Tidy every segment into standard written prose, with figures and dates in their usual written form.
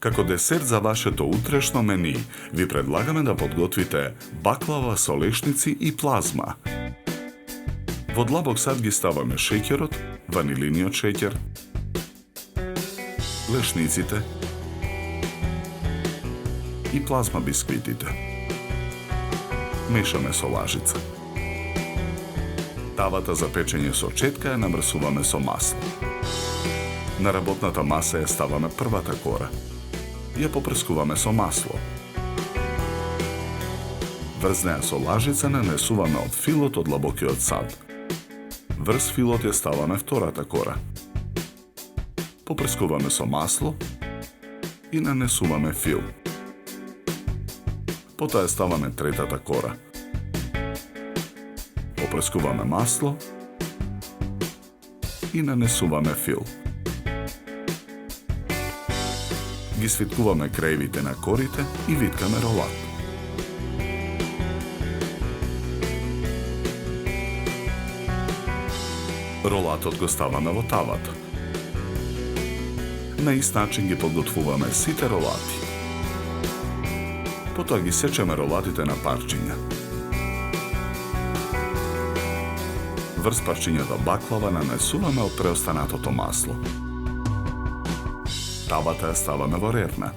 Како десерт за вашето утрешно мени, ви предлагаме да подготвите баклава со лешници и плазма. Во длабок сад ги ставаме шеќерот, ванилиниот шеќер, лешниците и плазма бисквитите. Мешаме со лажица. Тавата за печење со четка ја намрсуваме со масло. На работната маса ја ставаме првата кора. Ја попрскуваме со масло. Врз неа со лажица нанесуваме од филот од длабокиот сад. Врз филот ја ставаме втората кора. Попрскуваме со масло и нанесуваме фил. Потоа ја ставаме третата кора. Попрскуваме масло и нанесуваме фил. Ги свиткуваме краевите на корите и виткаме ролат. Ролатот го ставаме во тавата. На ист начин ги подготвуваме сите ролати. Потоа ги сечеме ролатите на парчиња. Врз парчињата баклава нанесуваме од преостанатото масло. Тавата ја ставаме во рерна.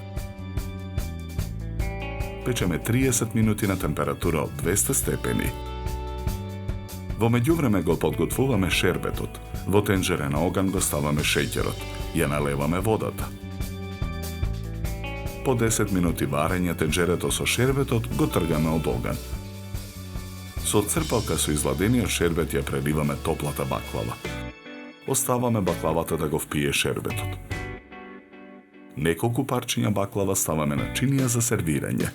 Печеме 30 минути на температура од 200 степени. Во меѓувреме го подготвуваме шербетот. Во тенџере на оган го ставаме шеќерот. Ја налеваме водата. По 10 минути варење тенџерето со шербетот го тргаме од оган. Со црпалка со изладениот шербет ја преливаме топлата баклава. Оставаме баклавата да го впие шербетот. Неколку парчиња баклава ставаме на чинија за сервирање.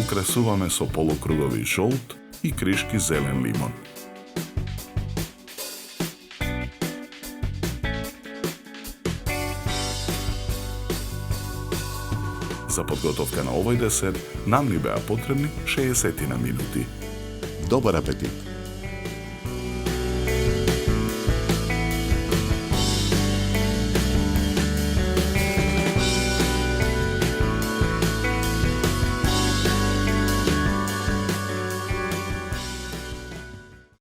Украсуваме со полукругови жолт и кришки зелен лимон. За подготовка на овој десерт нам ни беа потребни 60 минути. Добар апетит!